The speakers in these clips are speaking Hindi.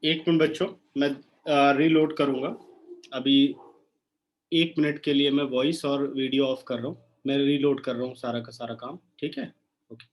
एक मिनट बच्चों, मैं रीलोड करूंगा अभी। 1 मिनट के लिए मैं वॉइस और वीडियो ऑफ कर रहा हूँ। मैं रीलोड कर रहा हूँ सारा का सारा काम, ठीक है। ओके।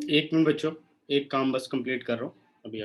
एक मिनट बच्चों, एक काम बस कंप्लीट कर रहा हूँ अभी।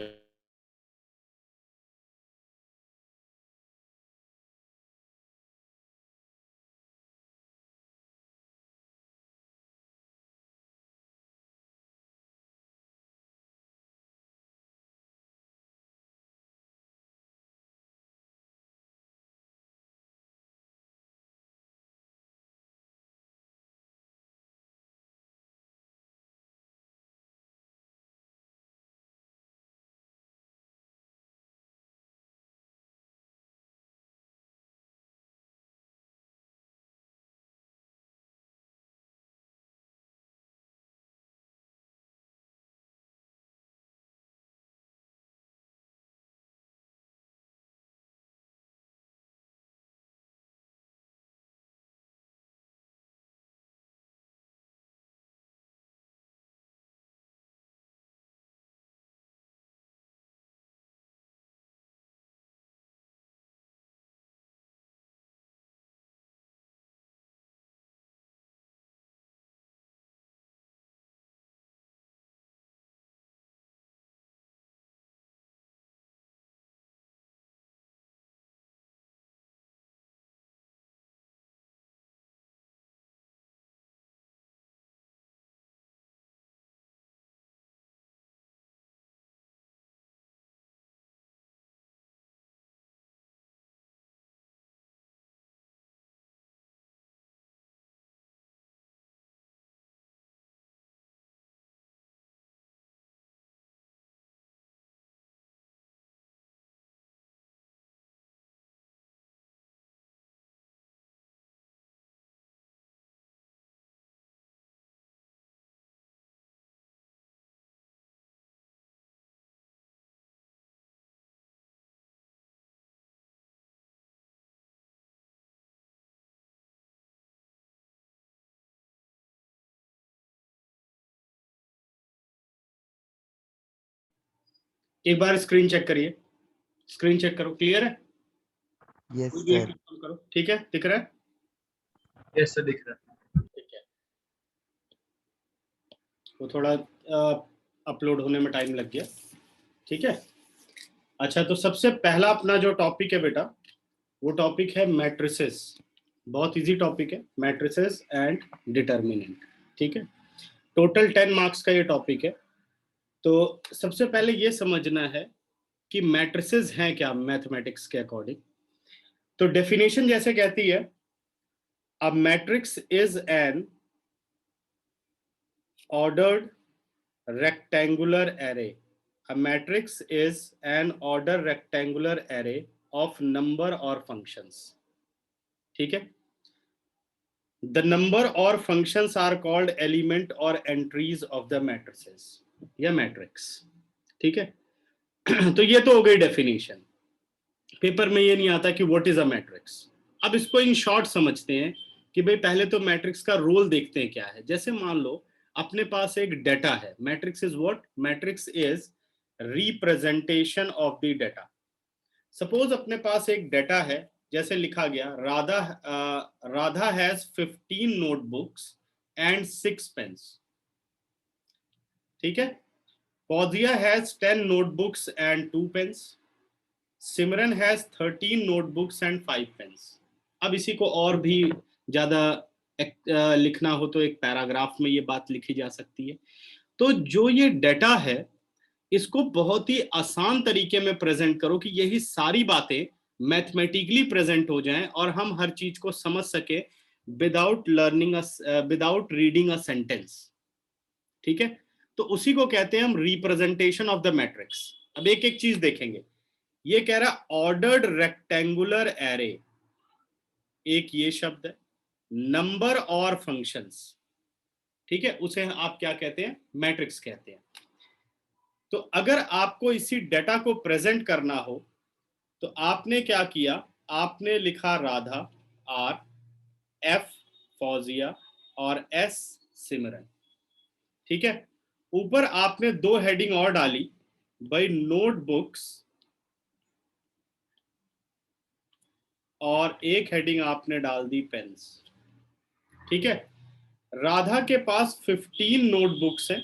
एक बार स्क्रीन चेक करिए, स्क्रीन चेक करो, क्लियर है? यस कोई भी एक सर। करो, ठीक है, दिख रहा है? यस सर, दिख रहा है। ठीक है। वो थोड़ा अपलोड होने में टाइम लग गया, ठीक है। अच्छा, तो सबसे पहला अपना जो टॉपिक है बेटा, वो टॉपिक है मैट्रिसेस। बहुत इजी टॉपिक है, मैट्रिसेस एंड डिटर्मिनेंट, ठीक है। टोटल 10 मार्क्स का ये टॉपिक है। तो सबसे पहले ये समझना है कि मैट्रिसेस हैं क्या मैथमेटिक्स के अकॉर्डिंग। तो डेफिनेशन जैसे कहती है, a matrix is an ordered rectangular array. A matrix is an ordered rectangular array of number or functions. ठीक है, the number or functions are called element or entries of the matrices या matrix. ठीक है, तो ये तो हो गई डेफिनेशन. पेपर में ये नहीं आता कि व्हाट इज अ मैट्रिक्स. अब इसको इन शॉर्ट समझते हैं कि भाई पहले तो मैट्रिक्स का रोल देखते हैं क्या है. जैसे मान लो अपने पास एक डेटा है. Matrix is what? Matrix is representation of the data. Suppose अपने पास एक डेटा है, जैसे लिखा गया Radha has 15 notebooks and 6 pens. ठीक है, Fauzia has 10 notebooks and 2 pens. Simran has 13 notebooks and 5 pens. अब इसी को और भी ज्यादा लिखना हो तो एक पैराग्राफ में ये बात लिखी जा सकती है. तो जो ये डेटा है इसको बहुत ही आसान तरीके में प्रेजेंट करो कि यही सारी बातें मैथमेटिकली प्रेजेंट हो जाएं और हम हर चीज को समझ सके विदाउट रीडिंग अ सेंटेंस. ठीक है, तो उसी को कहते हैं हम रिप्रेजेंटेशन ऑफ द मैट्रिक्स. अब एक एक चीज देखेंगे. ये कह रहा ऑर्डर्ड रेक्टेंगुलर एरे, एक ये शब्द है. नंबर और फंक्शंस, ठीक है, उसे आप क्या कहते हैं? मैट्रिक्स कहते हैं. तो अगर आपको इसी डेटा को प्रेजेंट करना हो तो आपने क्या किया? आपने लिखा राधा, आर, एफ फौजिया और एस सिमरन. ठीक है, ऊपर आपने 2 हेडिंग और डाली, बाय नोटबुक्स, और एक हेडिंग आपने डाल दी पेन्स. ठीक है, राधा के पास 15 नोटबुक्स हैं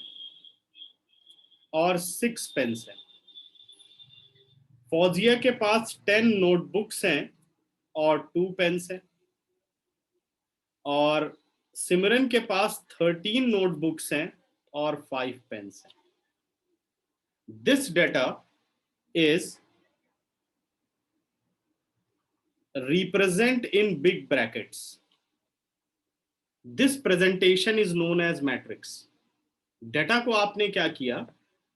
और 6 पेन्स हैं. फौजिया के पास 10 नोटबुक्स हैं और 2 पेन्स हैं. और सिमरन के पास 13 नोटबुक्स हैं और 5 पेन्स हैं. This data is represent in big brackets. This presentation is known as matrix. Data को आपने क्या किया?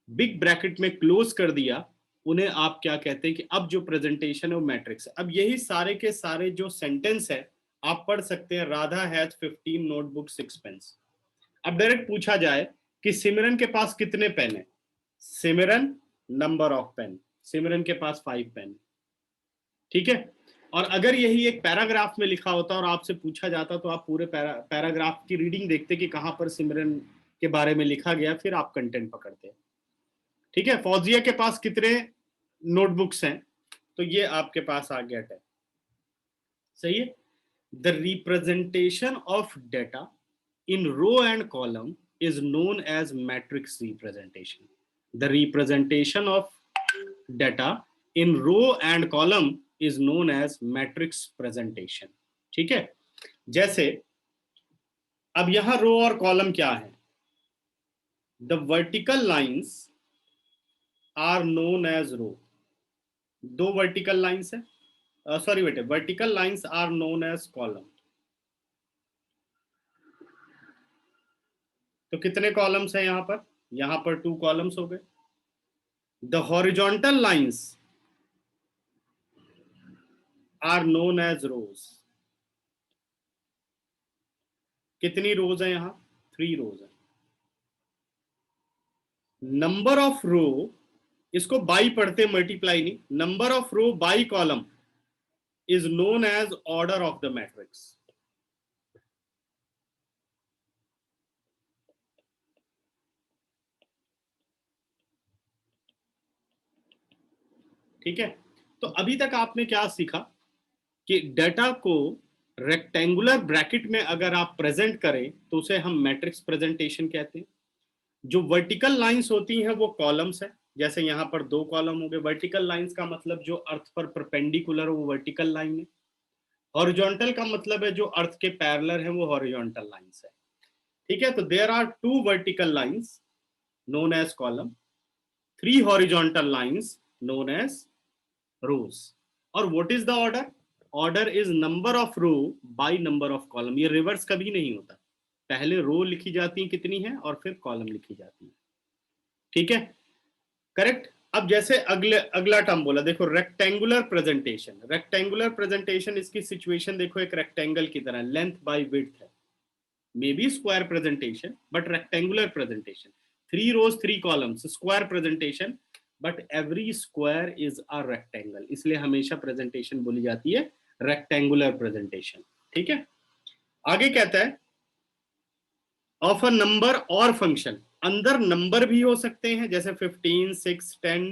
बिग ब्रैकेट में क्लोज कर दिया. उन्हें आप क्या कहते हैं कि अब जो प्रेजेंटेशन है वो मैट्रिक्स है. अब यही सारे के सारे जो सेंटेंस है आप पढ़ सकते हैं. Radha has 15 notebook 6 pens. अब डायरेक्ट पूछा जाए कि सिमरन के पास कितने पेन है? Simran number of pen, Simran के पास 5 पेन. ठीक है, और अगर यही एक पैराग्राफ में लिखा होता और आपसे पूछा जाता तो आप पूरे पैराग्राफ की रीडिंग देखते कि कहां पर सिमरन के बारे में लिखा गया, फिर आप कंटेंट पकड़ते. ठीक है, फौजिया के पास कितने नोटबुक्स हैं? तो ये आपके पास आ गया 10. सही है. The representation of data in row and column is known as matrix representation. The representation of data in row and column is known as matrix presentation. ठीक है, जैसे अब यहां रो और कॉलम क्या है? The vertical lines are known as row. 2 vertical lines है, सॉरी बेटे, vertical lines are known as column. तो कितने कॉलम्स हैं यहां पर? यहां पर 2 कॉलम्स हो गए. The horizontal lines are known as rows. कितनी रोज है यहां? 3 रोज है. नंबर ऑफ रो, इसको बाई पढ़ते, मल्टीप्लाई नहीं. Number of row by column is known as order of the matrix. ठीक है, तो अभी तक आपने क्या सीखा कि डेटा को रेक्टेंगुलर ब्रैकेट में अगर आप प्रेजेंट करें तो उसे हम मैट्रिक्स प्रेजेंटेशन कहते हैं. जो वर्टिकल लाइंस होती हैं वो कॉलम्स है. जैसे यहां पर 2 कॉलम हो गए. वर्टिकल लाइंस का मतलब जो अर्थ पर परपेंडिकुलर हो वो वर्टिकल लाइन है. हॉरिजॉन्टल का मतलब है जो अर्थ के पैरेलल है वो हॉरिजॉन्टल लाइंस है. ठीक है, तो there are 2 vertical lines known as column, 3 horizontal lines known as rows. और what is the order? Order is number of row by number of column. ये रिवर्स कभी नहीं होता. पहले रो लिखी जाती है कितनी है और फिर कॉलम लिखी जाती है, ठीक है, करेक्ट। अब जैसे अगला टर्म बोला, देखो रेक्टेंगुलर प्रेजेंटेशन। रेक्टेंगुलर प्रेजेंटेशन, इसकी सिचुएशन देखो एक रेक्टेंगल की तरह, लेंथ बाय विड्थ है, may be square presentation but rectangular presentation, 3 rows 3 columns, square presentation, but every square is a rectangle, इसलिए हमेशा प्रेजेंटेशन बोली जाती है रेक्टेंगुलर प्रेजेंटेशन, ठीक है। आगे कहता है ऑफ अ नंबर और फंक्शन, अंदर नंबर भी हो सकते हैं जैसे 15, 6, 10,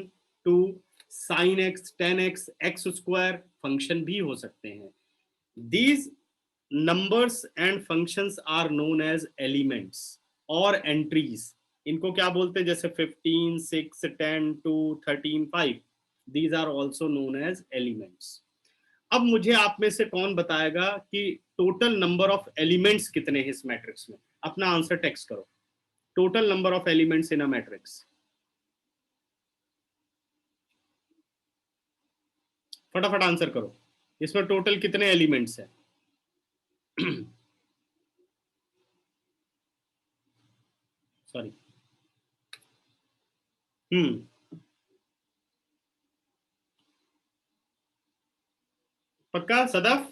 2, sin x, 10x, x square, function भी हो सकते हैं। These numbers and functions are known as elements और एंट्रीज। इनको क्या बोलते हैं, जैसे 15, 6, 10, 2, 13, 5, these are also known as elements. अब मुझे आप में से कौन बताएगा कि टोटल नंबर ऑफ एलिमेंट्स कितने हैं इस मैट्रिक्स में? अपना आंसर टेक्स्ट करो, total number of elements in a matrix, फटाफट आंसर करो, इसमें टोटल कितने एलिमेंट्स हैं? सॉरी, हम्म, पक्का सदफ?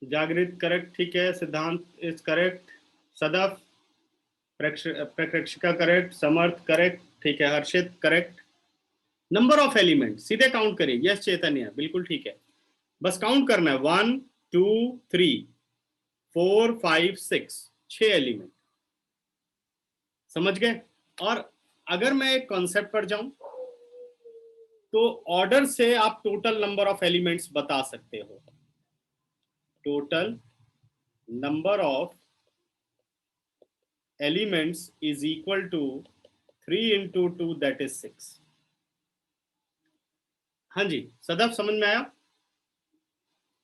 जागृत करेक्ट, ठीक है, सिद्धांत इज करेक्ट, सदफ, प्रकृक्षिका करेक्ट, समर्थ करेक्ट, ठीक है, Harshit correct. Number of element सीधे काउंट करिए, यस चैतन्य बिल्कुल ठीक है, बस काउंट करना है, 1, 2, 3, 4, 5, 6, 6 एलिमेंट, समझ गए। और अगर मैं एक कॉन्सेप्ट पर जाऊं तो ऑर्डर से आप टोटल नंबर ऑफ एलिमेंट्स बता सकते हो, total number of elements is equal to 3 into 2 that is 6। हाँ जी सदफ, समझ में आया?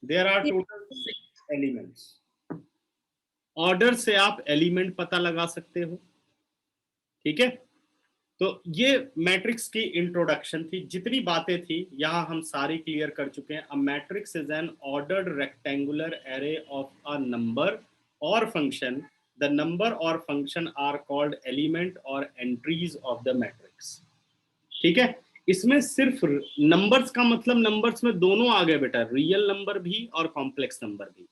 There are total 6 elements, order से आप एलिमेंट पता लगा सकते हो, ठीक है। तो ये मैट्रिक्स की इंट्रोडक्शन थी, जितनी बातें थी यहां हम सारी क्लियर कर चुके हैं। A matrix is an ordered rectangular array of a number और फंक्शन, द नंबर और फंक्शन आर कॉल्ड एलिमेंट और एंट्रीज ऑफ द मैट्रिक्स, ठीक है। इसमें सिर्फ नंबर्स का मतलब, नंबर्स में दोनों आ गए बेटा, रियल नंबर भी और कॉम्प्लेक्स नंबर भी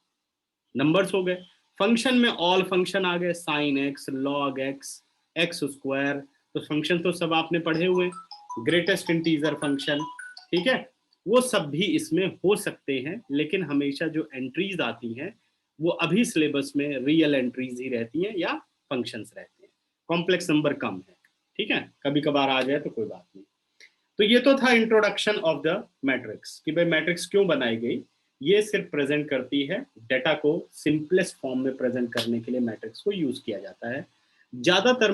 नंबर्स हो गए। फंक्शन में ऑल फंक्शन आ गए, sine x, log x, x square, तो फंक्शन तो सब आपने पढ़े हुए, ग्रेटेस्ट इंटीजर फंक्शन, ठीक है, वो सब भी इसमें हो सकते हैं, लेकिन हमेशा जो एंट्रीज आती हैं वो अभी सिलेबस में रियल एंट्रीज ही रहती हैं या फंक्शंस रहते हैं, कॉम्प्लेक्स नंबर कम है, ठीक है, कभी कभार आ जाए तो कोई बात नहीं। तो ये तो था इंट्रोडक्शन ऑफ द मैट्रिक्स, कि भाई मैट्रिक्स क्यों बनाई गई। ये सिर्फ प्रेजेंट करती है डेटा को सिंपलेस्ट फॉर्म में प्रेजेंट करने के लिए मैट्रिक्स को यूज किया जाता है। ज्यादातर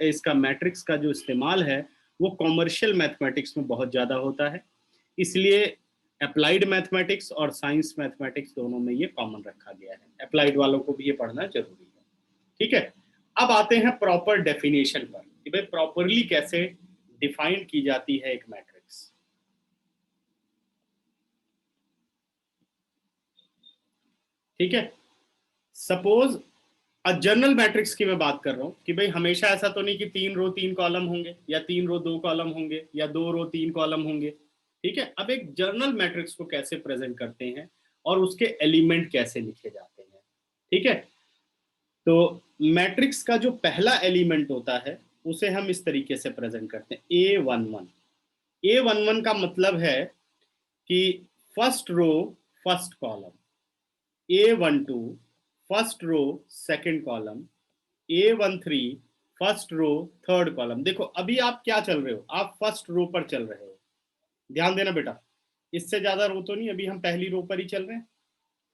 इसका मैट्रिक्स का जो इस्तेमाल है वो कॉमर्शियल मैथमेटिक्स में बहुत ज्यादा होता है, इसलिए अप्लाइड मैथमेटिक्स और साइंस मैथमेटिक्स दोनों में ये कॉमन रखा गया है, अप्लाइड वालों को भी ये पढ़ना जरूरी है, ठीक है। अब आते हैं प्रॉपर डेफिनेशन पर, कि भाई प्रॉपरली कैसे डिफाइन की जाती है एक मैट्रिक्स, ठीक है। सपोज जनरल मैट्रिक्स की मैं बात कर रहा हूं, कि भाई हमेशा ऐसा तो नहीं कि 3 रो 3 कॉलम होंगे या 3 रो 2 कॉलम होंगे या 2 रो 3 कॉलम होंगे, ठीक है। अब एक जनरल मैट्रिक्स को कैसे प्रेजेंट करते हैं और उसके एलिमेंट कैसे लिखे जाते हैं, ठीक है। तो मैट्रिक्स का जो पहला एलिमेंट होता है उसे हम इस तरीके से प्रेजेंट करते हैं, A11। A11 का मतलब है कि first row first column, A12 first row second column, A13 first row third column. देखो अभी आप क्या चल रहे हो, आप फर्स्ट रो पर चल रहे हो, ध्यान देना बेटा, इससे ज्यादा रो तो नहीं, अभी हम पहली रो पर ही चल रहे हैं।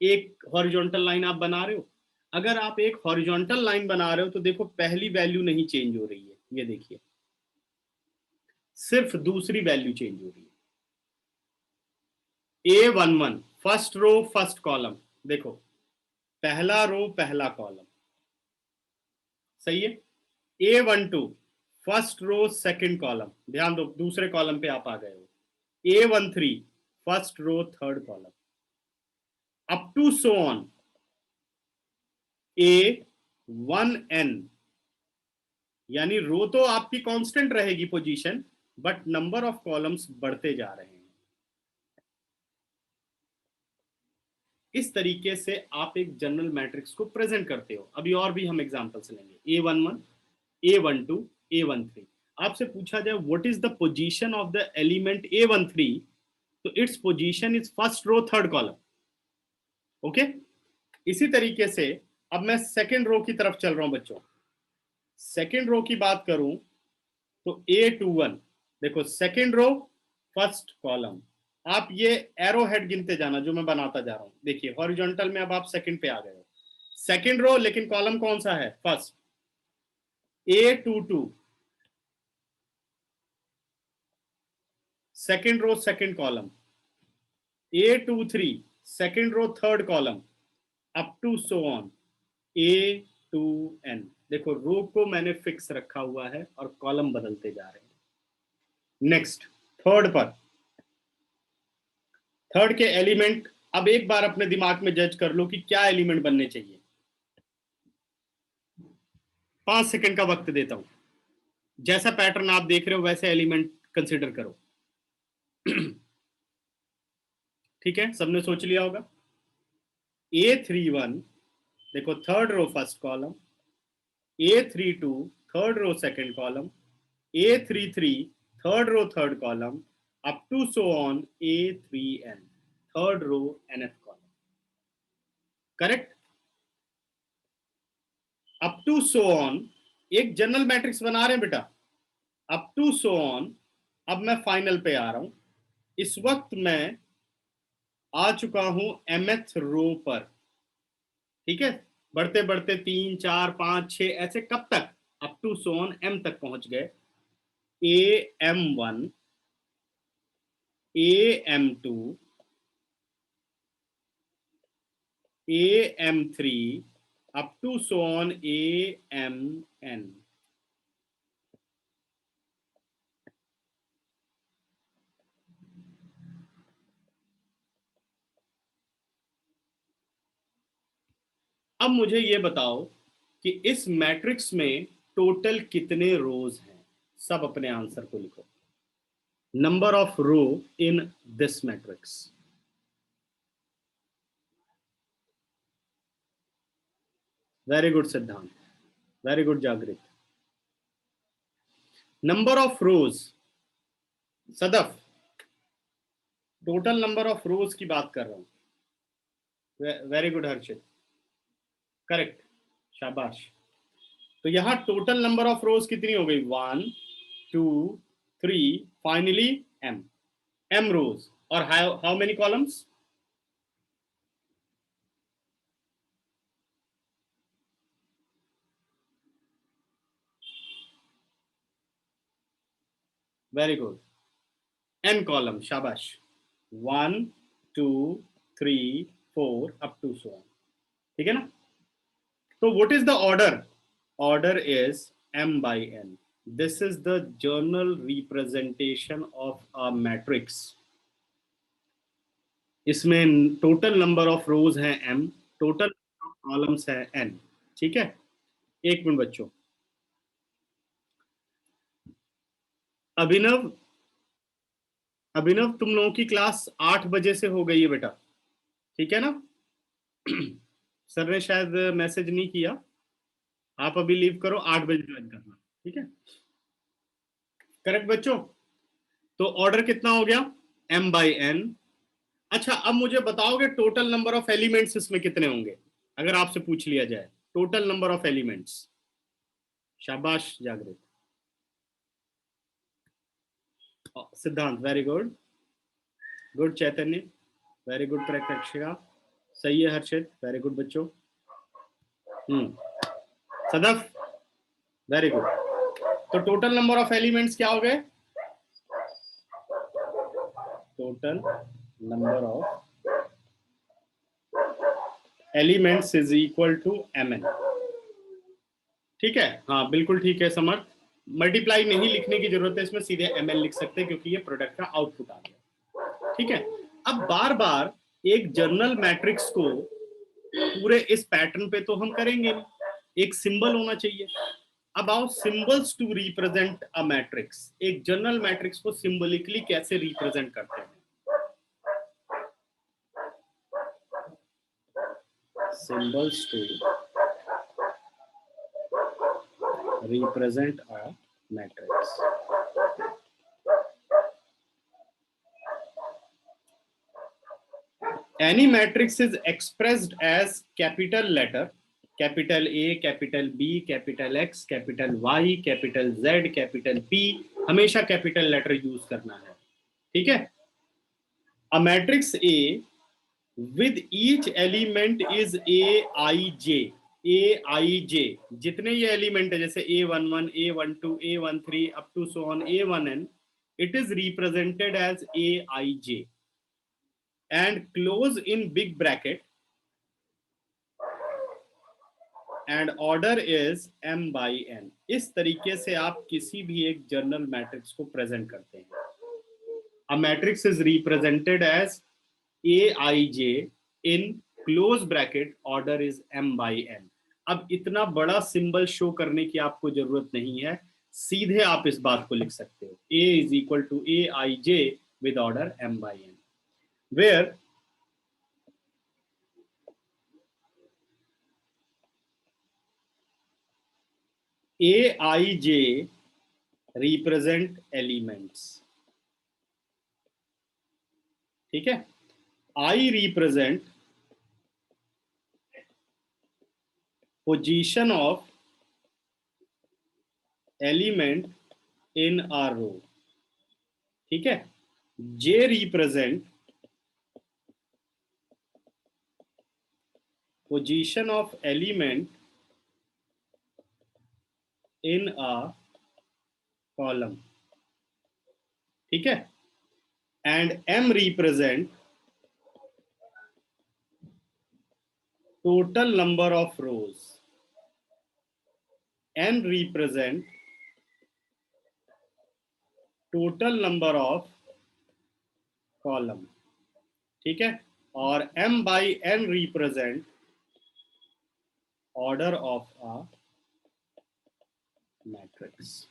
एक हॉरिजॉन्टल लाइन आप बना रहे हो, अगर आप एक हॉरिजॉन्टल लाइन बना रहे हो तो देखो पहली वैल्यू नहीं चेंज हो रही है, ये देखिए, सिर्फ दूसरी वैल्यू चेंज हो रही है। A11 first row first column, देखो पहला रो पहला कॉलम, सही है। A12 first row second column, ध्यान दो दूसरे कॉलम पे आप आ गए हो। A13 first row third column, up to so on A1n, यानी रो तो आपकी कांस्टेंट रहेगी position, but number of columns बढ़ते जा रहे हैं। इस तरीके से आप एक जनरल मैट्रिक्स को प्रेजेंट करते हो। अभी और भी हम एग्जांपल्स लेंगे। A11, A12, A13। आपसे पूछा जाए what is the position of the element A13, तो its position is first row third column. Okay, इसी तरीके से अब मैं सेकेंड रो की तरफ चल रहा हूं बच्चों। सेकेंड रो की बात करूं तो A21, देखो सेकेंड रो फर्स्ट कॉलम। आप ये एरो हेड गिनते जाना जो मैं बनाता जा रहा हूं। देखिए हॉरिजॉन्टल में अब आप सेकंड पे आ गए हो, सेकंड रो, लेकिन कॉलम कौन सा है? First. A22, second row second column. A23, second row third column, up to so on A2n। देखो रो को मैंने फिक्स रखा हुआ है और कॉलम बदलते जा रहे हैं। नेक्स्ट, थर्ड पर, थर्ड के एलिमेंट, अब एक बार अपने दिमाग में जज कर लो कि क्या एलिमेंट बनने चाहिए। 5 सेकंड का वक्त देता हूं, जैसा पैटर्न आप देख रहे हो वैसे एलिमेंट कंसीडर करो। ठीक है, सबने सोच लिया होगा। A31, देखो third row first column, A32 third row second column, A33 third row third column, up to so on A3n third row nth column. Correct? Up to so on एक जनरल मैट्रिक्स बना रहे हैं बेटा, अप टू सो ऑन। अब मैं फाइनल पे आ रहा हूं। इस वक्त मैं आ चुका हूं mth रो पर। ठीक है, बढ़ते बढ़ते 3 4 5 6 ऐसे कब तक? Up to so on m तक पहुंच गए। AM1, AM2, AM3, up to so on AMN। अब मुझे ये बताओ कि इस मैट्रिक्स में टोटल कितने रोज हैं। सब अपने आंसर को लिखो। Number of row in this matrix. Very good Siddhant, very good Jagrit. Number of rows, Sadaf, total number of rows की बात कर रहा हूं। वेरी गुड हर्षित, करेक्ट, शाबाश। तो यहां टोटल नंबर ऑफ रोज कितनी हो गई? 1 2 3, फाइनली m रोज। और how many columns? Very good, n column, शाबाश। 1 2 3 4 अप टू सो ऑन। ठीक है ना? तो what is the order? Order is m by n। This is the journal representation of a matrix. इसमें टोटल नंबर ऑफ रोज है m, टोटल कॉलम्स है n। ठीक है, एक मिनट बच्चों। अभिनव, अभिनव तुम लोगों की क्लास 8 बजे से हो गई है बेटा, ठीक है ना? सर ने शायद मैसेज नहीं किया। आप अभी लीव करो, 8 बजे ज्वाइन करना। ठीक है, करेक्ट बच्चों? तो ऑर्डर कितना हो गया? m by n। अच्छा, अब मुझे बताओगे टोटल नंबर ऑफ एलिमेंट्स इसमें कितने होंगे अगर आपसे पूछ लिया जाए टोटल नंबर ऑफ एलिमेंट्स? शाबाश Jagrit, Siddhant very good, good Chaitanya, very good, correct Akshara, सही है हर्षित, वेरी गुड बच्चों। Sadaf, very good. तो टोटल नंबर ऑफ एलिमेंट्स क्या हो गए? Total number of elements is equal to mn। ठीक है, हाँ बिल्कुल ठीक है समर्थ। मल्टीप्लाई नहीं लिखने की जरूरत है, इसमें सीधे ml लिख सकते हैं क्योंकि ये प्रोडक्ट का आउटपुट आ गया। ठीक है, अब बार बार एक जर्नल मैट्रिक्स को पूरे इस पैटर्न पे तो हम करेंगे नहीं, एक सिंबल होना चाहिए। About symbols to represent a matrix, एक जर्नल मैट्रिक्स को सिंबलिकली कैसे रिप्रेजेंट करते हैं? Symbols to represent a matrix. Any matrix is expressed as capital letter, capital A, capital B, capital X, capital Y, capital Z, capital P, हमेशा capital letter use करना है, ठीक है? A matrix A with each element is Aij, Aij, जितने ये एलिमेंट है जैसे A11, A12, A13 up to so on A1n, it is represented as Aij and close in big bracket and order is m by n. इस तरीके से आप किसी भी एक जर्नल मैट्रिक्स को प्रेजेंट करते हैं। A matrix is represented as Aij in close bracket order is m by n. अब इतना बड़ा सिंबल शो करने की आपको जरूरत नहीं है, सीधे आप इस बात को लिख सकते हो, A is equal to Aij with order m by n, where Aij represent elements, ठीक है? I represent position of element in a row, ठीक है? J represent position of element in a column, ठीक है? And M represent total number of rows, N represent total number of column, ठीक है? और M by N represent order of a matrix.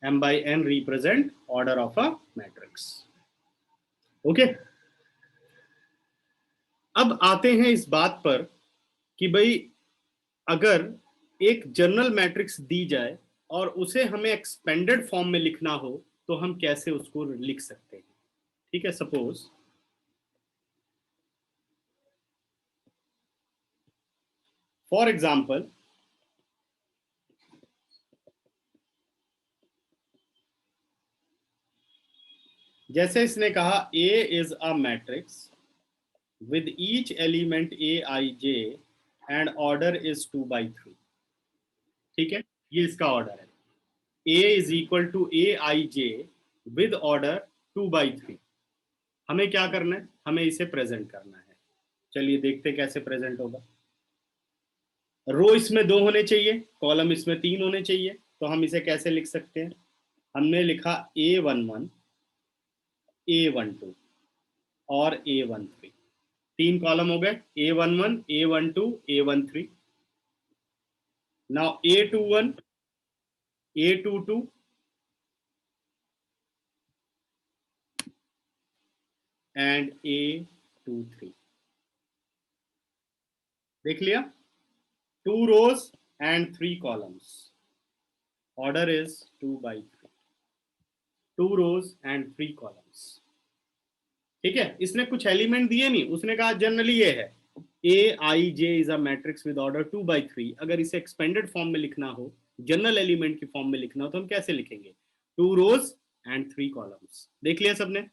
M by N represent order of a matrix. Okay, अब आते हैं इस बात पर कि भाई अगर एक जर्नल मैट्रिक्स दी जाए और उसे हमें एक्सपेंडेड फॉर्म में लिखना हो तो हम कैसे उसको लिख सकते हैं, ठीक है? सपोज फॉर एग्जाम्पल जैसे इसने कहा A is a matrix with each element Aij and order is 2 by 3, ठीक है? ये इसका ऑर्डर है, A is equal to Aij with order 2 by 3. हमें क्या करना है? हमें इसे प्रेजेंट करना है। चलिए देखते कैसे प्रेजेंट होगा। रो इसमें 2 होने चाहिए, कॉलम इसमें 3 होने चाहिए, तो हम इसे कैसे लिख सकते हैं? हमने लिखा A11, A12 और A13, 3 कॉलम हो गए, A11, A12, A13. Now A21, A22 and A23, देख लिया? 2 rows and 3 columns. Order is 2 by 3. 2 rows and 3 columns. ठीक है? इसने कुछ एलिमेंट दिए नहीं, उसने कहा जनरली ये है Aij is a matrix with order 2 by 3. अगर इसे एक्सपेंडेड फॉर्म में लिखना हो, जनरल एलिमेंट की फॉर्म में लिखना हो, तो हम कैसे लिखेंगे? 2 rows and 3 columns. देख लिया सबने?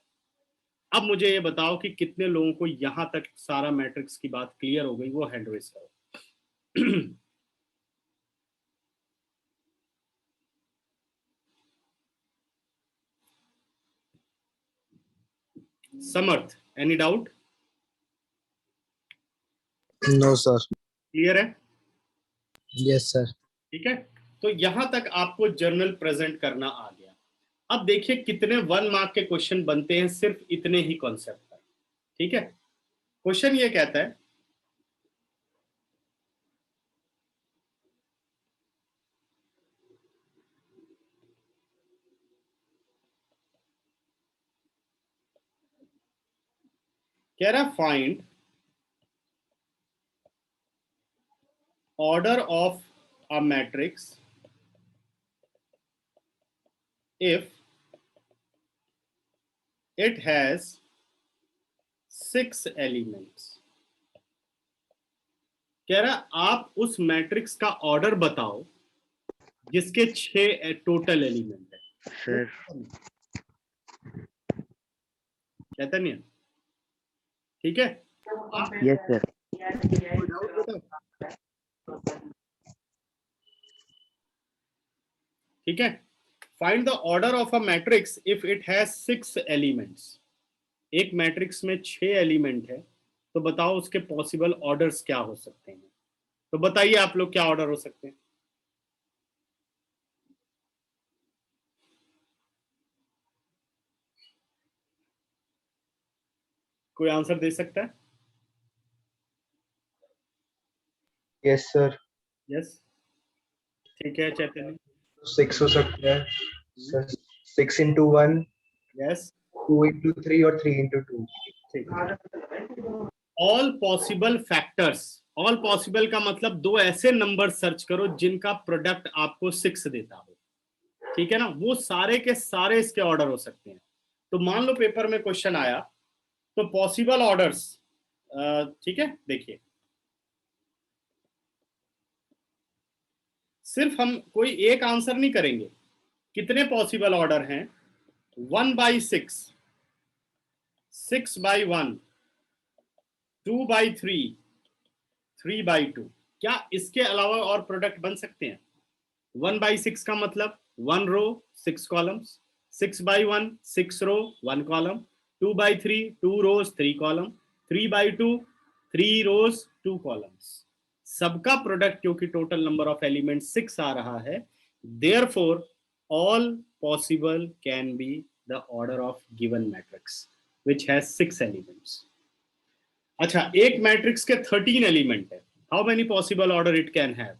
अब मुझे ये बताओ कि कितने लोगों को यहां तक सारा मैट्रिक्स की बात क्लियर हो गई, वो हैंड रेज करो। Samarth, any doubt? No sir. Clear है? Yes sir. ठीक है, तो यहां तक आपको जर्नल प्रेजेंट करना आ गया। अब देखिए कितने 1 मार्क के क्वेश्चन बनते हैं सिर्फ इतने ही कॉन्सेप्ट पर, ठीक है? क्वेश्चन ये कहता है कह रहा find order of a matrix if it has 6 elements। कह रहा आप उस मैट्रिक्स का ऑर्डर बताओ जिसके 6 टोटल एलिमेंट है। सर कहता नहीं है, ठीक है। यस सर कोई डाउट बेटा? ठीक है। Find the order of a matrix if it has 6 elements. एक मैट्रिक्स में 6 एलिमेंट है, तो बताओ उसके पॉसिबल ऑर्डर्स क्या हो सकते हैं। तो बताइए आप लोग क्या ऑर्डर हो सकते हैं। कोई आंसर दे सकता है? Yes sir. यस, ठीक है चैतन्य। 6 हो सकता है सर। 6 into 1, यस, 2 into 3 और 3 into 2। ठीक है। All possible factors, all possible का मतलब दो ऐसे नंबर सर्च करो जिनका प्रोडक्ट आपको 6 देता हो, ठीक है ना। वो सारे के सारे इसके ऑर्डर हो सकते हैं। तो मान लो पेपर में क्वेश्चन आया, तो पॉसिबल ऑर्डर्स, ठीक है, देखिए सिर्फ हम कोई एक आंसर नहीं करेंगे, कितने पॉसिबल ऑर्डर हैं। 1/6, 6/1, 2/3, 3/2। क्या इसके अलावा और प्रोडक्ट बन सकते हैं? 1/6 का मतलब 1 रो 6 कॉलम्स, 6/1 6 रो 1 कॉलम, 2/3 2 रोज 3 कॉलम, 3/2 3 रोज 2 कॉलम्स। सबका प्रोडक्ट क्योंकि टोटल नंबर ऑफ एलिमेंट 6 आ रहा है, therefore all possible can be the order of given matrix which has 6 elements. अच्छा, एक मैट्रिक्स के 13 एलिमेंट है, how many possible order it can have?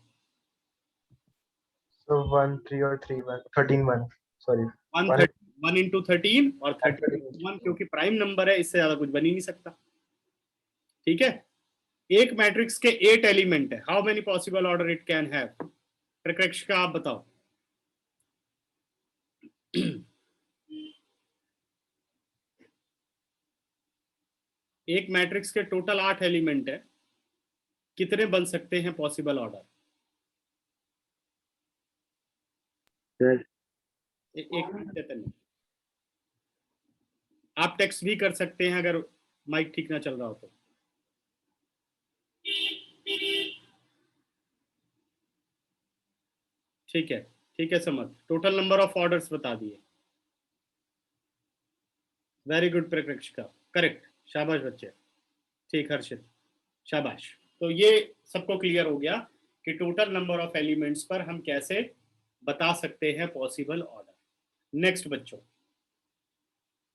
So 1 3 और 3 1 13 1 सॉरी 1 into 13 और 13 into 1, क्योंकि प्राइम नंबर है, इससे ज्यादा कुछ बन ही नहीं सकता, ठीक है। एक मैट्रिक्स के 8 एलिमेंट है, how many possible order it can have? Prakrisht का आप बताओ। एक मैट्रिक्स के टोटल 8 एलिमेंट है, कितने बन सकते हैं पॉसिबल ऑर्डर? सर एक मिनट चैतन्य, आप टेक्स्ट भी कर सकते हैं अगर माइक ठीक ना चल रहा हो तो। ठीक है समझ, टोटल नंबर ऑफ ऑर्डर्स बता दिए। वेरी गुड प्रकृष्ट का, करेक्ट, शाबाश बच्चे, ठीक हर्षित, शाबाश। तो ये सबको क्लियर हो गया कि टोटल नंबर ऑफ एलिमेंट्स पर हम कैसे बता सकते हैं पॉसिबल ऑर्डर। नेक्स्ट बच्चों,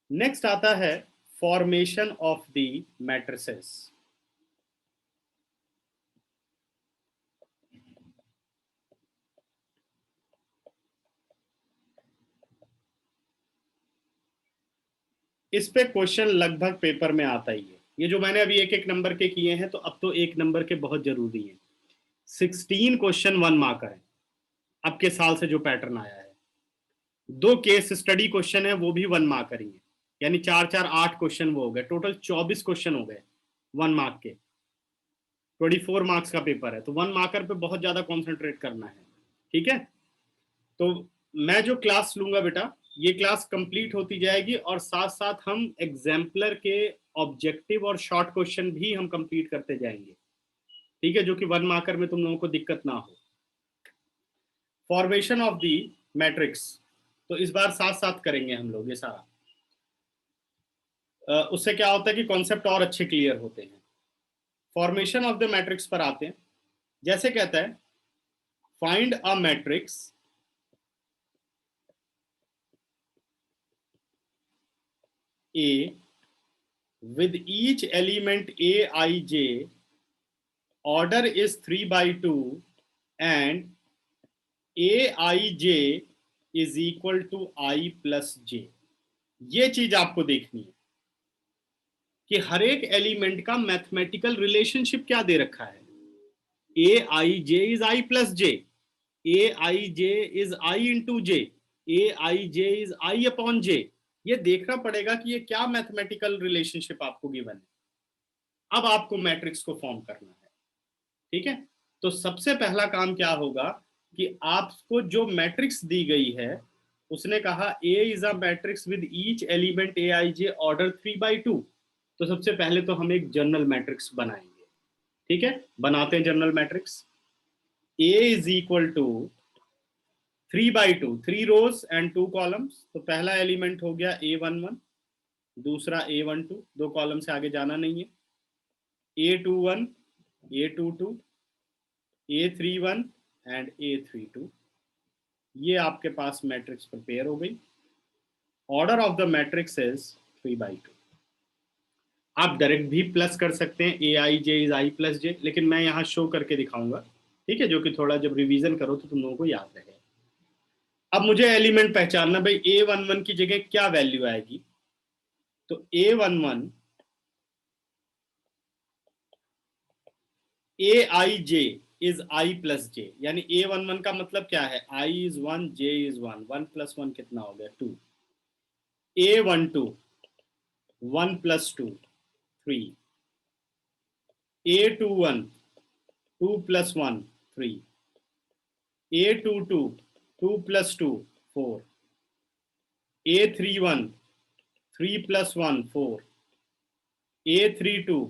नेक्स्ट आता है फॉर्मेशन ऑफ द मैट्रिसेस। इस पे क्वेश्चन लगभग पेपर में आता ही है। ये जो मैंने अभी एक एक नंबर के किए हैं, तो अब तो एक नंबर के बहुत जरूरी हैं। 16 क्वेश्चन 1 मार्कर है अब के साल से जो पैटर्न आया है। 2 केस स्टडी क्वेश्चन है, वो भी 1 मार्कर ही है, यानी 4-4-8 क्वेश्चन वो हो गए, टोटल 24 क्वेश्चन हो गए 1 मार्क के। 24 मार्क्स का पेपर है, तो 1 मार्कर पे बहुत ज्यादा कॉन्सेंट्रेट करना है, ठीक है। तो मैं जो क्लास लूंगा बेटा, ये क्लास कंप्लीट होती जाएगी और साथ साथ हम एग्जाम्पलर के ऑब्जेक्टिव और शॉर्ट क्वेश्चन भी हम कंप्लीट करते जाएंगे, ठीक है, जो कि 1 मार्कर में तुम लोगों को दिक्कत ना हो। फॉर्मेशन ऑफ दी मैट्रिक्स, तो इस बार साथ साथ करेंगे हम लोग ये सारा। उससे क्या होता है कि कॉन्सेप्ट और अच्छे क्लियर होते हैं। फॉर्मेशन ऑफ द मैट्रिक्स पर आते हैं। जैसे कहता है find a matrix A with each element aij, order is 3/2 and aij is equal to I plus j। ये चीज आपको देखनी है कि हर एक एलिमेंट का मैथमेटिकल रिलेशनशिप क्या दे रखा है। aij is I plus j, aij is I into j, aij is I upon j। ये देखना पड़ेगा कि ये क्या मैथमेटिकल रिलेशनशिप आपको गिवन है। अब आपको मैट्रिक्स को फॉर्म करना है, ठीक है। तो सबसे पहला काम क्या होगा कि आपको जो मैट्रिक्स दी गई है उसने कहा A is a matrix with each element aij order 3/2। तो सबसे पहले तो हम एक जनरल मैट्रिक्स बनाएंगे, ठीक है। बनाते हैं general matrix. A is equal to 3/2, 3 rows and 2 columns. तो पहला एलिमेंट हो गया A11, दूसरा A12, 2 कॉलम से आगे जाना नहीं है, A21, A22, A31 and A32। ये आपके पास मैट्रिक्स प्रिपेयर हो गई। Order of the matrix is 3/2। आप डायरेक्ट भी प्लस कर सकते हैं, aij is I plus j, लेकिन मैं यहाँ शो करके दिखाऊंगा, ठीक है, जो कि थोड़ा जब रिवीजन करो तो तुम लोगों को याद रहे। अब मुझे एलिमेंट पहचानना, भाई A11 की जगह क्या वैल्यू आएगी। तो A11 aij is I plus j, यानी A11 का मतलब क्या है, I is 1, j is 1, 1 + 1 कितना हो गया 2। A12 1 + 2 3, A21 2 + 1 3, A22 2 + 2 4, A31 3 + 1 4, A32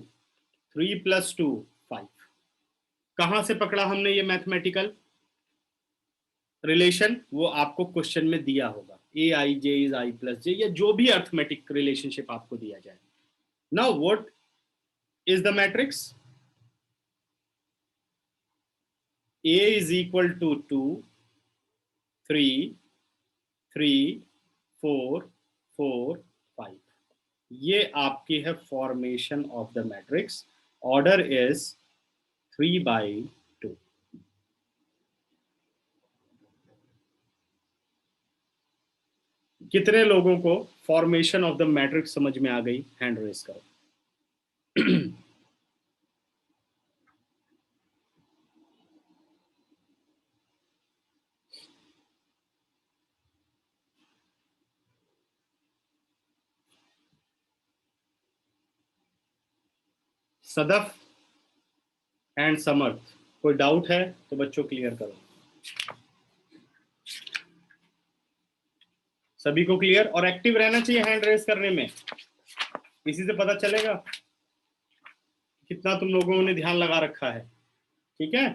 3 + 2 5। कहां से पकड़ा हमने ये मैथमेटिकल रिलेशन, वो आपको क्वेश्चन में दिया होगा, aij is I plus j, या जो भी अर्थमेटिक रिलेशनशिप आपको दिया जाए। Now what is the matrix. A is equal to 2 3 3 4 4 5। ये आपकी है formation of the matrix. Order is 3/2। कितने लोगों को फॉर्मेशन ऑफ द मैट्रिक्स समझ में आ गई, हैंड रेज करो। सदफ एंड समर्थ, कोई डाउट है तो बच्चों क्लियर करो। सभी को क्लियर, और एक्टिव रहना चाहिए हैंड रेज करने में, इसी से पता चलेगा कितना तुम लोगों ने ध्यान लगा रखा है, ठीक है।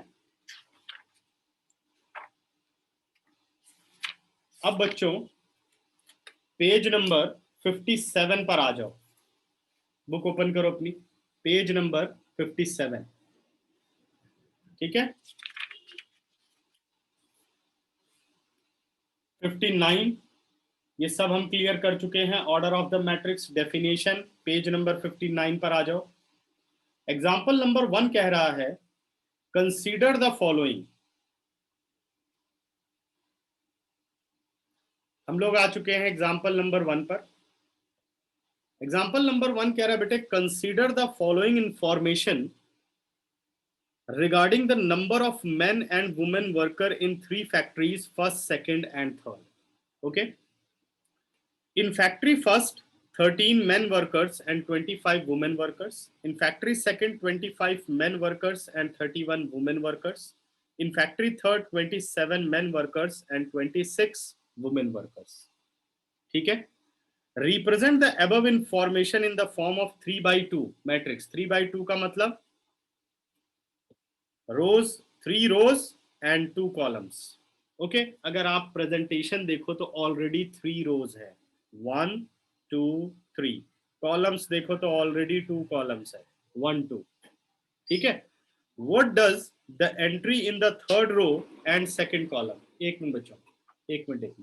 अब बच्चों पेज नंबर 57 पर आ जाओ। बुक ओपन करो अपनी, पेज नंबर 57, ठीक है। 59 ये सब हम क्लियर कर चुके हैं। Order of the matrix definition, page number 59 पर आ जाओ। एग्जाम्पल नंबर 1 कह रहा है कंसीडर द फॉलोइंग। हम लोग आ चुके हैं एग्जाम्पल नंबर 1 पर। एग्जाम्पल नंबर 1 कह रहा है बेटे consider the following information regarding the number of men and women worker in 3 factories, first, second and third. Okay, in factory first 13 men workers and 25 women workers, in factory second 25 men workers and 31 women workers, in factory third 27 men workers and 26 women workers। ठीक है, represent the above information in the form of 3/2 matrix। 3/2 का मतलब रोज, 3 रोज एंड 2 कॉलम्स। ओके, अगर आप प्रेजेंटेशन देखो तो ऑलरेडी 3 रोज है, 1 2 3। कॉलम्स देखो तो ऑलरेडी 2 कॉलम्स है, 1 2। ठीक है, what does the entry in the third row and second column. एक मिनट बच्चों, एक मिनट।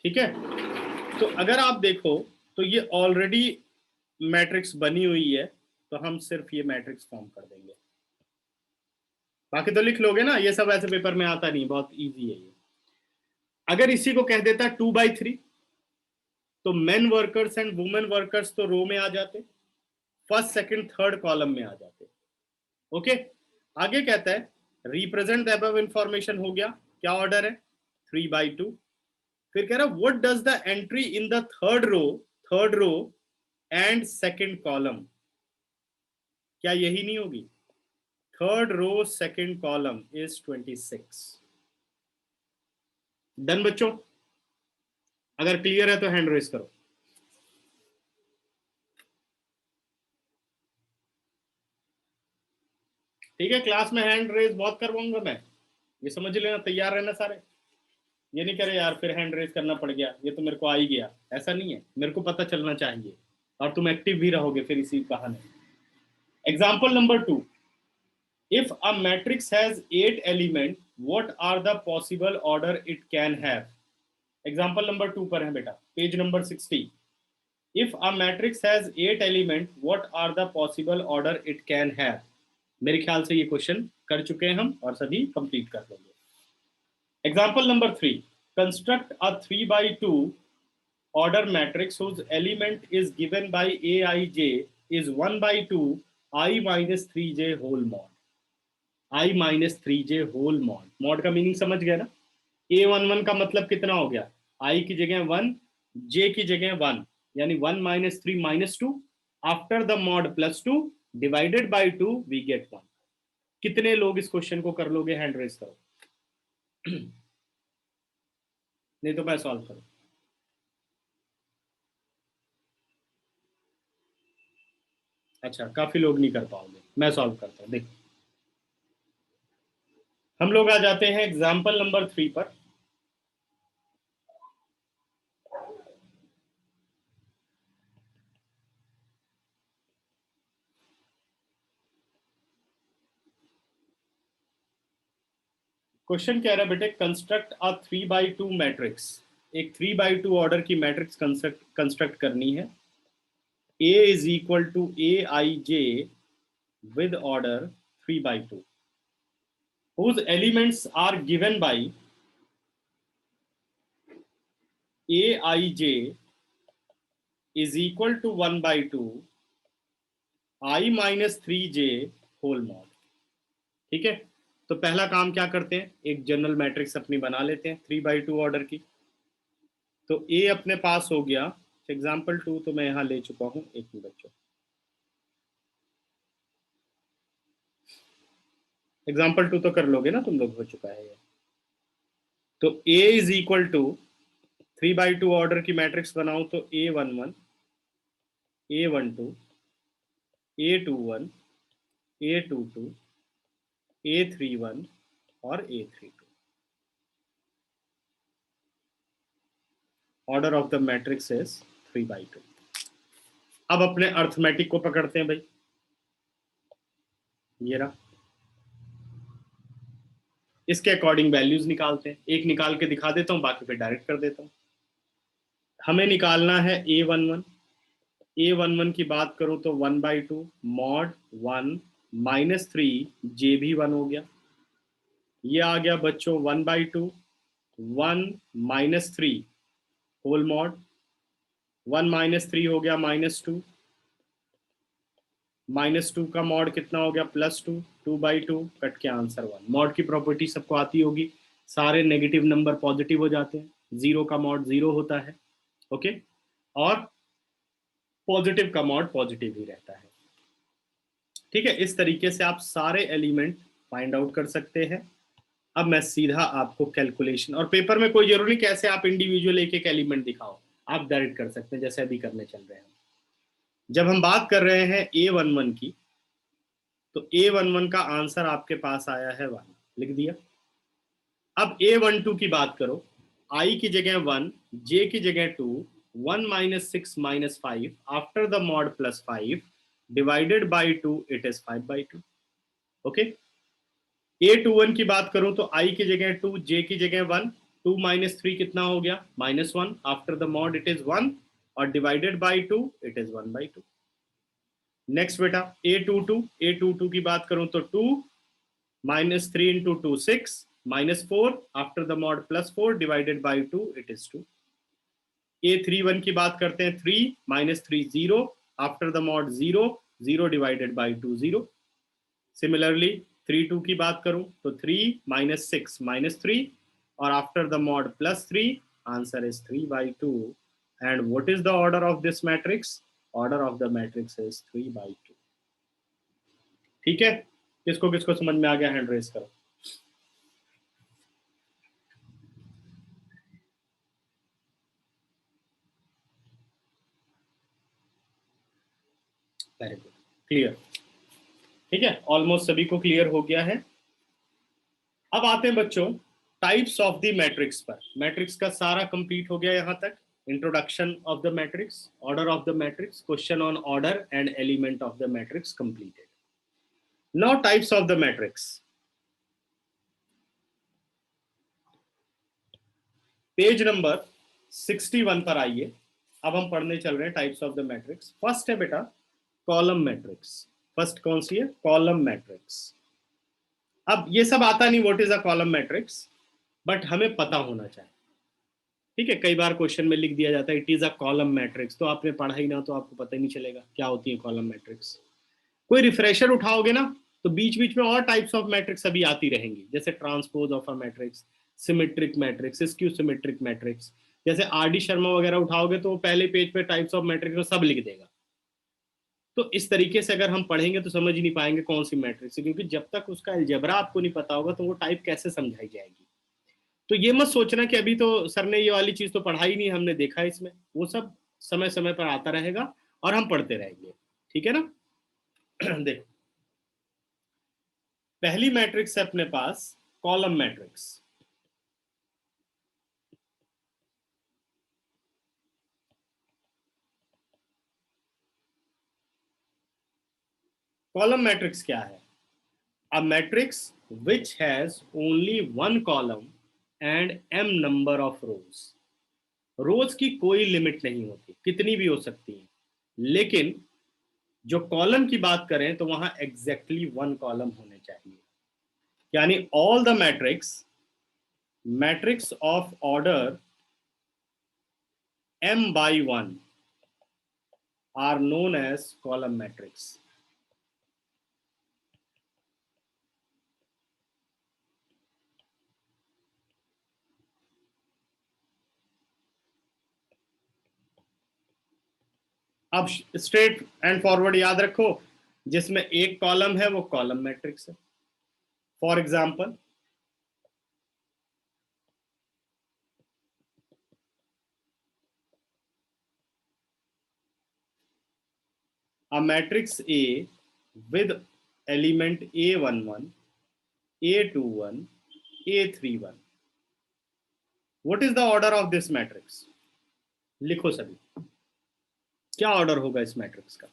ठीक है, तो अगर आप देखो तो ये ऑलरेडी मैट्रिक्स बनी हुई है, तो हम सिर्फ ये मैट्रिक्स फॉर्म कर देंगे, बाकी तो लिख लोगे ना, ये सब ऐसे पेपर में आता नहीं, बहुत इजी है ये। अगर इसी को कह देता 2/3, तो main workers and women workers तो रो में आ जाते, फर्स्ट सेकंड थर्ड कॉलम में आ जाते। ओके, आगे कहता है रिप्रेजेंट द अबव इंफॉर्मेशन, हो गया, क्या ऑर्डर है 3/2। फिर कह रहा है what does the entry in the third row and second column, क्या यही नहीं होगी, third row second column is 26। Done बच्चों, अगर क्लियर है तो हैंड रेज करो। ठीक है, क्लास में हैंड रेज बहुत करवाऊंगा मैं, ये समझ लेना, तैयार रहना सारे, ये नहीं करे यार फिर हैंड रेज करना पड़ गया, ये तो मेरे को आ ही गया, ऐसा नहीं है, मेरे को पता चलना चाहिए और तुम एक्टिव भी रहोगे फिर इसी बहाने। Example number 2, if a matrix has 8 elements, what are the possible order it can have? Example number 2 पर है बेटा, page number 60। If a matrix has 8 elements, what are the possible order it can have? मेरे ख्याल से ये क्वेश्चन कर चुके हैं हम और सभी कंप्लीट कर लेंगे। Example number 3, construct a 3/2 order matrix whose element is given by aij is 1/2 I minus 3j whole mod। I minus 3j whole mod, mod का मीनिंग समझ गया ना, A11 का मतलब कितना हो गया, I की जगह 1, J की जगह 1, यानी 1 minus 3 minus 2, after the mod plus 2 divided by 2 we get 1। कितने लोग इस क्वेश्चन को कर लोगे, हैंड रेज करो, नहीं तो मैं सॉल्व करूं। अच्छा, काफी लोग नहीं कर पाओगे, मैं सॉल्व करता हूं। देखो, हम लोग आ जाते हैं एग्जाम्पल नंबर 3 पर। क्वेश्चन कह रहा है बेटे, कंस्ट्रक्ट अ 3/2 मैट्रिक्स, एक 3/2 ऑर्डर की मैट्रिक्स कंस्ट्रक्ट करनी है। A is equal to Aij with order 3/2, whose elements are given by Aij is equal to 1/2 I minus 3j whole mod. ठीक है, तो पहला काम क्या करते हैं, एक जनरल मैट्रिक्स अपनी बना लेते हैं 3/2 ऑर्डर की। तो A अपने पास हो गया, एग्जाम्पल 2 तो मैं यहां ले चुका हूं, एक मिनट बच्चों, एग्जाम्पल 2 तो कर लोगे ना तुम लोग, हो चुका है ये। तो A is equal to 3/2 order की मैट्रिक्स बनाऊं तो A11, A12, A21, A22, A31 और A32। Order of the matrix is 3/2। अब अपने अर्थमेटिक को पकड़ते हैं भाई, ये रहा, इसके अकॉर्डिंग वैल्यूज निकालते हैं। एक निकाल के दिखा देता हूं, बाकी पे डायरेक्ट कर देता हूं। हमें निकालना है A11। A11 की बात करूं तो 1/2 मॉड 1 minus 3 J भी 1 हो गया। ये आ गया बच्चों 1/2 1 minus 3 होल मॉड, 1 minus 3 हो गया -2, -2 का मॉड कितना हो गया +2, 2/2 कट के आंसर 1। मॉड की प्रॉपर्टी सबको आती होगी, सारे नेगेटिव नंबर पॉजिटिव हो जाते हैं, 0 का मॉड 0 होता है, ओके, और पॉजिटिव का मॉड पॉजिटिव ही रहता है। ठीक है, इस तरीके से आप सारे एलिमेंट फाइंड आउट कर सकते हैं। अब मैं सीधा आपको कैलकुलेशन, और पेपर में कोई जरूरी नहीं कैसे आप इंडिविजुअल एक एक एलिमेंट दिखाओ, आप डायरेक्ट कर सकते हैं जैसे अभी करने चल रहे हैं। जब हम बात कर रहे हैं A11 की, तो A11 का आंसर आपके पास आया है 1, लिख दिया। अब A12 की बात करो, I की जगह 1, J की जगह 2, 1 minus 6 minus 5 after the mod plus 5 divided by 2 it is 5/2। Okay, A21 की बात करूं तो I की जगह 2, J की जगह 1, 2 माइनस 3 कितना हो गया? -1। After the mod it is 1 और divided by 2 it is 1/2। Next बेटा A22 की बात करूं तो 2 minus 3 into 2 6 -4 after the mod +4 divided by 2 it is 2। A31 की बात करते हैं 3 minus 3 0 after the mod 0 0 divided by 2 0। Similarly 32 की बात करूं तो 3 माइनस 6 -3 और after the mod +3 answer is 3/2। And what is the order of this matrix? Order of the matrix is 3/2। ठीक है, किसको किसको समझ में आ गया हैंड रेस करो। Very good, clear. ठीक है, ऑलमोस्ट सभी को क्लियर हो गया है। अब आते हैं बच्चों टाइप्स ऑफ द मैट्रिक्स पर। मैट्रिक्स का सारा कंप्लीट हो गया यहां तक। Introduction of the matrix, order of the matrix, question on order and element of the matrix completed. Now types of the matrix. Page number 61 पर आइए। अब हम पढ़ने चल रहे हैं types of the matrix. First है बेटा कॉलम मैट्रिक्स। फर्स्ट कौन सी है? Column matrix. अब ये सब आता नहीं what is a column matrix, but हमें पता होना चाहिए। ठीक है, कई बार क्वेश्चन में लिख दिया जाता है it is a column matrix, तो आपने पढ़ा ही ना तो आपको पता ही नहीं चलेगा क्या होती है कॉलम मैट्रिक्स। कोई रिफ्रेशर उठाओगे ना तो बीच बीच में और टाइप्स ऑफ मैट्रिक्स अभी आती रहेंगी, जैसे transpose of a matrix, symmetric matrix, skew symmetric matrix. जैसे आर डी शर्मा वगैरह उठाओगे तो पहले पेज पे टाइप्स ऑफ मैट्रिक्स में सब लिख देगा। तो इस तरीके से अगर हम पढ़ेंगे तो समझ ही नहीं पाएंगे कौन सी मैट्रिक्स है, क्योंकि जब तक उसका अलजेब्रा आपको नहीं पता होगा तो वो टाइप कैसे समझाई जाएगी। तो ये मत सोचना कि अभी तो सर ने ये वाली चीज तो पढ़ाई नहीं, हमने देखा इसमें। वो सब समय समय पर आता रहेगा और हम पढ़ते रहेंगे। ठीक है ना। देखो पहली मैट्रिक्स है अपने पास कॉलम मैट्रिक्स। कॉलम मैट्रिक्स क्या है? A matrix which has only one column and m number of rows. Rows की कोई लिमिट नहीं होती, कितनी भी हो सकती है, लेकिन जो कॉलम की बात करें तो वहां एग्जैक्टली वन कॉलम होने चाहिए। यानी all the matrix of order m/1 are known as column matrix. अब स्ट्रेट एंड फॉरवर्ड याद रखो, जिसमें एक कॉलम है वो कॉलम मैट्रिक्स है। For example a matrix A with element A11, A21, A31. What is the order of this matrix? लिखो सभी, क्या ऑर्डर होगा इस मैट्रिक्स का?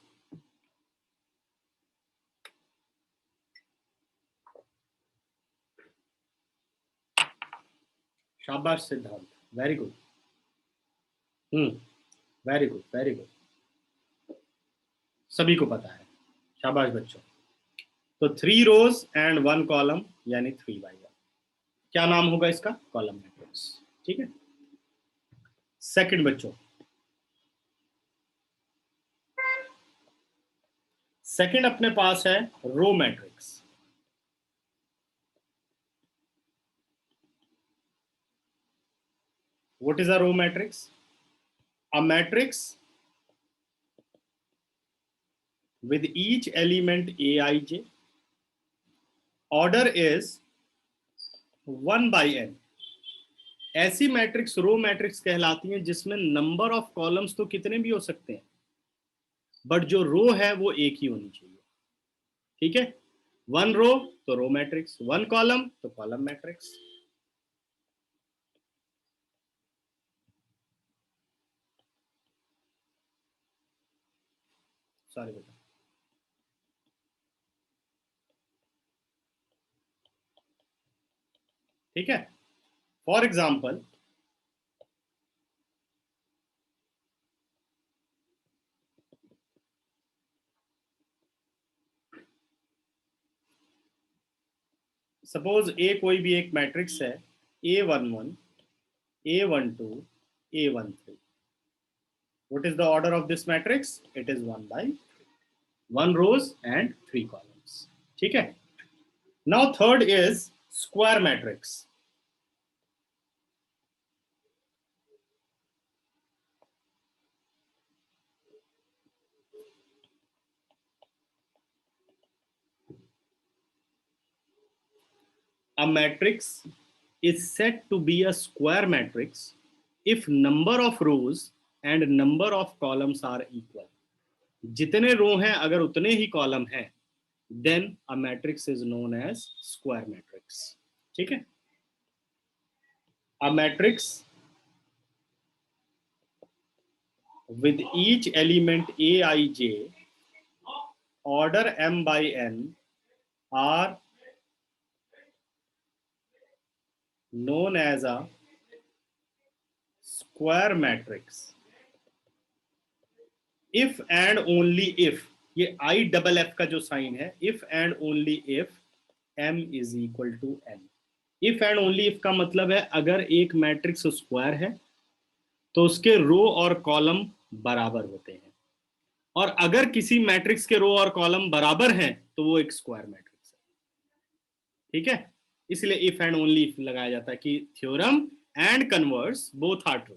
शाबाश सिद्धांत, very good. Very good very good, सभी को पता है, शाबाश बच्चों। तो 3 रोज एंड 1 कॉलम यानी 3/1। क्या नाम होगा इसका? Column matrix. ठीक है। सेकंड बच्चों, सेकंड अपने पास है row matrix. What is a row matrix? A matrix with each element aij, order is 1/n। ऐसी मैट्रिक्स रो मैट्रिक्स कहलाती हैं जिसमें नंबर ऑफ कॉलम्स तो कितने भी हो सकते हैं, बट जो रो है वो एक ही होनी चाहिए। ठीक है, 1 रो तो रो मैट्रिक्स, 1 कॉलम तो कॉलम मैट्रिक्स। सॉरी बेटा, ठीक है। फॉर एग्जाम्पल सपोज ए कोई भी एक मैट्रिक्स है A11, A12, A13. What is the order of this matrix? It is 1 by 1 rows and 3 columns. ठीक है. Now third is square matrix. A matrix is said to be a square matrix if number of rows and number of columns are equal. जितने रो हैं अगर उतने ही कॉलम हैं, then a matrix is known as square matrix. ठीक है. A matrix with each element aij, order m by n, are known as a square matrix if and only if, ये I डबल एफ का जो साइन है, if and only if m is equal to n. if and only if का मतलब है अगर एक मैट्रिक्स स्क्वायर है तो उसके रो और कॉलम बराबर होते हैं, और अगर किसी मैट्रिक्स के रो और कॉलम बराबर हैं तो वो एक स्क्वायर मैट्रिक्स है. ठीक है. इसलिए इफ एंड ओनली इफ लगाया जाता है कि theorem and converse both are true.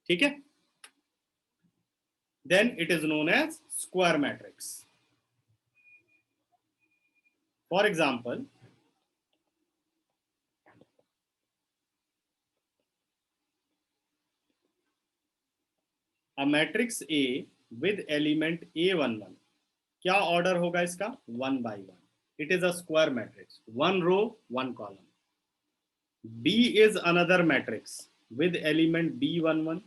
ठीक है. then it is known as square matrix. For example, a matrix A with element A11, क्या ऑर्डर होगा इसका? 1 by 1. It is a square matrix, 1 row 1 column. B is another matrix with element B11,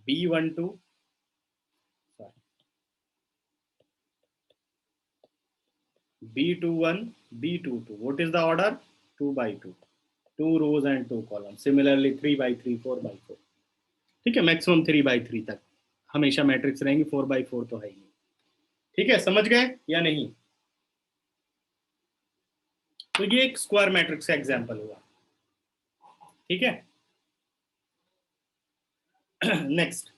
B12, B21, B22. What is the order? 2 by 2. 2 rows and 2 columns. Similarly 3 by 3, 4 by 4. ठीक है. मैक्सिमम 3 by 3 तक हमेशा मैट्रिक्स रहेंगे, 4 by 4 तो है ही नहीं. ठीक है. समझ गए या नहीं? तो ये एक स्क्वायर मैट्रिक्स का एग्जांपल हुआ. ठीक है. नेक्स्ट,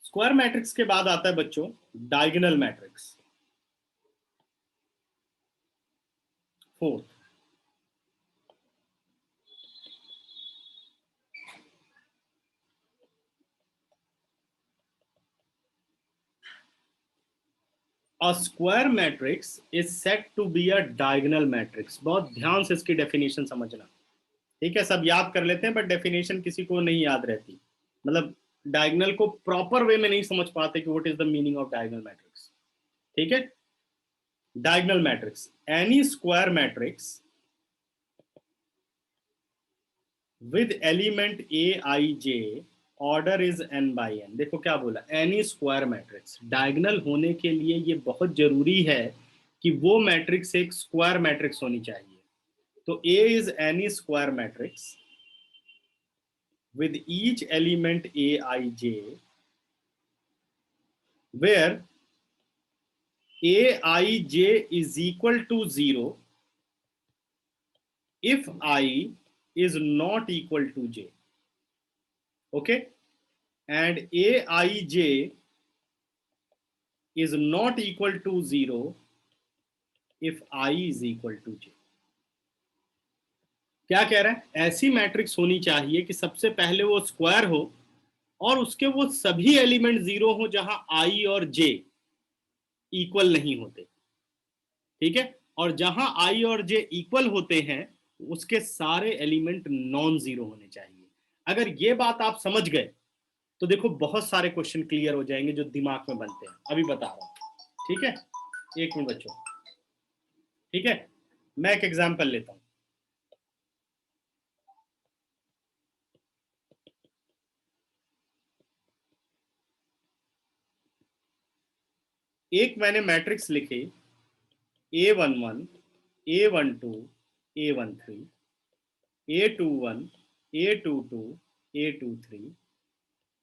स्क्वायर मैट्रिक्स के बाद आता है बच्चों diagonal matrix. Fourth, A square matrix is said to be a diagonal matrix. बहुत ध्यान से इसकी डेफिनेशन समझना. ठीक है. सब याद कर लेते हैं बट डेफिनेशन किसी को नहीं याद रहती. मतलब डायगोनल को प्रॉपर वे में नहीं समझ पाते कि what is the meaning of diagonal matrix. ठीक है. Diagonal matrix, N E square matrix with element A I J, order is n by n. देखो क्या बोला, एनी स्क्वायर मैट्रिक्स. डायगोनल होने के लिए ये बहुत जरूरी है कि वो मैट्रिक्स एक स्क्वायर मैट्रिक्स होनी चाहिए. तो A is N E square matrix with each element aij where aij is equal to 0 if I is not equal to j. Okay. And aij is not equal to 0 if I is equal to j. क्या कह रहा है? ऐसी मैट्रिक्स होनी चाहिए कि सबसे पहले वो स्क्वायर हो और उसके वो सभी एलिमेंट 0 हो जहां i और j इक्वल नहीं होते. ठीक है. और जहां i और j इक्वल होते हैं उसके सारे एलिमेंट नॉन जीरो होने चाहिए. अगर ये बात आप समझ गए तो देखो बहुत सारे क्वेश्चन क्लियर हो जाएंगे जो दिमाग में बनते हैं. अभी बता रहा हूं. ठीक है. एक मिनट बच्चों. ठीक है. मैं एक एग्जांपल लेता हूं. एक मैंने मैट्रिक्स लिखी A11, A12, A13. A21, A22, A23,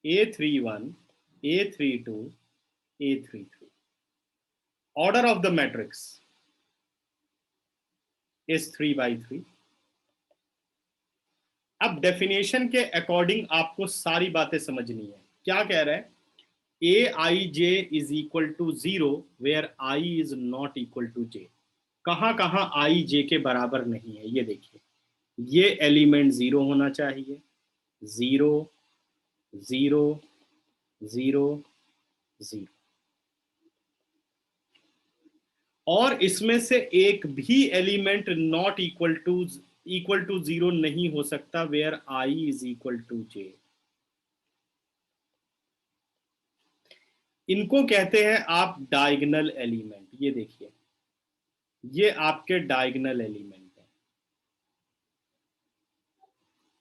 A31, A32, A33. Order of the matrix is 3 by 3. अब डेफिनेशन के अकॉर्डिंग आपको सारी बातें समझनी है. क्या कह रहा है? Aij is equal to 0 where I is not equal to j. कहां कहां I j के बराबर नहीं है, ये देखिए. ये एलिमेंट 0 होना चाहिए. 0 0 0 0. और इसमें से एक भी एलिमेंट नॉट इक्वल टू 0 नहीं हो सकता where I is equal to j. इनको कहते हैं आप डायगोनल एलिमेंट. ये देखिए, ये आपके डायगोनल एलिमेंट है.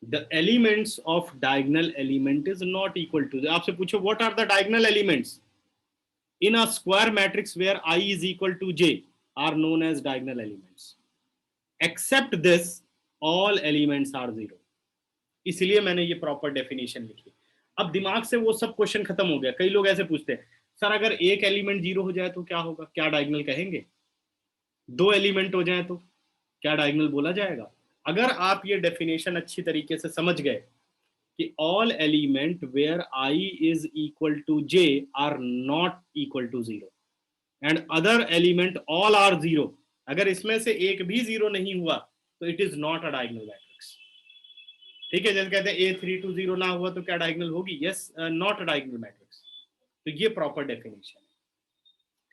The elements of diagonal element is not equal to. आपसे पूछो what are the diagonal elements in a square matrix where I is equal to j are known as diagonal elements. Except this, all elements are 0. इसलिए मैंने ये प्रॉपर डेफिनेशन लिखी. अब दिमाग से वो सब क्वेश्चन खत्म हो गया. कई लोग ऐसे पूछते हैं, सर अगर एक एलिमेंट 0 हो जाए तो क्या होगा, क्या डायगोनल कहेंगे? 2 एलिमेंट हो जाए तो क्या डायगोनल बोला जाएगा? अगर आप ये डेफिनेशन अच्छी तरीके से समझ गए कि all element where I is equal to j are not equal to 0 and other element all are 0. अगर इसमें से एक भी 0 नहीं हुआ तो it is not a diagonal matrix. ठीक है, जैसे कहते हैं A32 0 ना हुआ तो क्या डायगोनल होगी? yes, not a diagonal matrix. तो ये प्रॉपर डेफिनेशन है.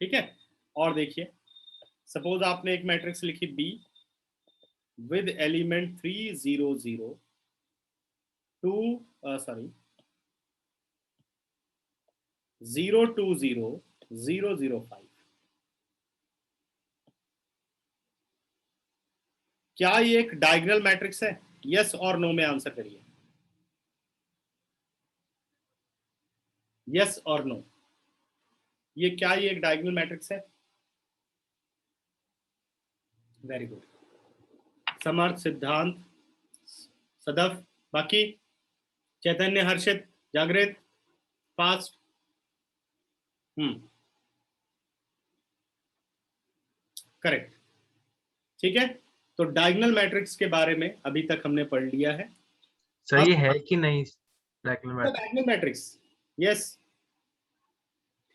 ठीक है. और देखिए, सपोज आपने एक मैट्रिक्स लिखी B with element 3 0 0 0 2 0 0 0 5. क्या ये एक डायगोनल मैट्रिक्स है? यस और नो में आंसर करिए. यस और नो. ये क्या ये एक डायगोनल मैट्रिक्स है? Very good. समर्थ, सिद्धांत, सदफ, बाकी चैतन्य, हर्षित, जागृत, फास्ट. करेक्ट. ठीक है. तो डायगोनल मैट्रिक्स के बारे में अभी तक हमने पढ़ लिया है. सही है कि नहीं diagonal matrix? Diagonal matrix yes.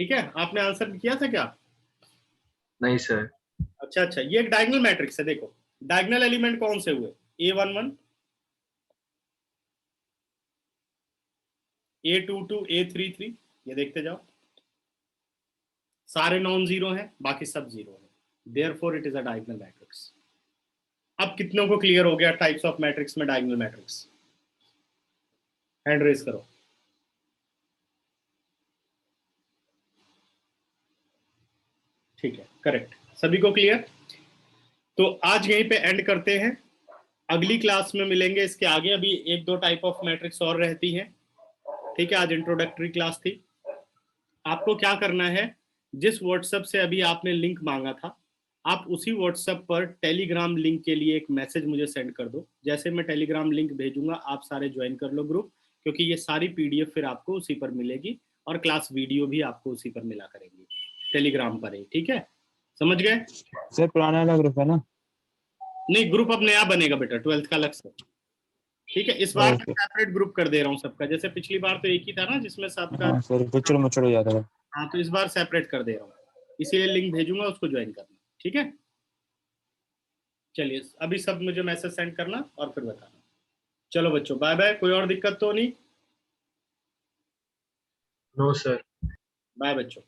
ठीक है. आपने आंसर किया था क्या? नहीं सर. अच्छा, ये एक डायगोनल मैट्रिक्स है. देखो, डायगोनल एलिमेंट कौन से हुए? A11, A22, A33. ये देखते जाओ, सारे नॉन जीरो हैं, बाकी सब जीरो है. Therefore it is a diagonal matrix. अब कितनों को क्लियर हो गया टाइप्स ऑफ मैट्रिक्स में डायगोनल मैट्रिक्स? हैंड रेज करो. ठीक है, करेक्ट. सभी को क्लियर? तो आज यहीं पे एंड करते हैं. अगली क्लास में मिलेंगे इसके आगे. अभी 1-2 टाइप ऑफ मैट्रिक्स और रहती हैं. ठीक है, आज इंट्रोडक्टरी क्लास थी. आपको क्या करना है, जिस व्हाट्सएप से अभी आपने लिंक मांगा था, आप उसी व्हाट्सएप पर टेलीग्राम लिंक के लिए एक मैसेज मुझे सेंड कर दो. जैसे मैं टेलीग्राम लिंक भेजूंगा, आप सारे ज्वाइन कर लो ग्रुप, क्योंकि ये सारी पीडीएफ फिर आपको उसी पर मिलेगी और क्लास वीडियो भी आपको उसी पर मिला करेंगी, टेलीग्राम पर ही. ठीक है, समझ गए? सर पुराना वाला ग्रुप है ना? नहीं, ग्रुप अब नया बनेगा बेटा, 12th का अलग से. ठीक है, इस बार सेपरेट ग्रुप कर दे रहा हूँ सबका. जैसे पिछली बार तो एक ही था ना जिसमें सबका. हाँ सर, कुचड़ मुचड़ हो जाता है. हाँ, तो इस बार सेपरेट कर दे रहा हूँ, इसीलिए लिंक भेजूंगा, उसको ज्वाइन करना. ठीक है, चलिए अभी सब मुझे मैसेज सेंड करना और फिर बताना. चलो बच्चों, बाय बाय. कोई और दिक्कत तो नहीं? No sir. बाय बच्चों.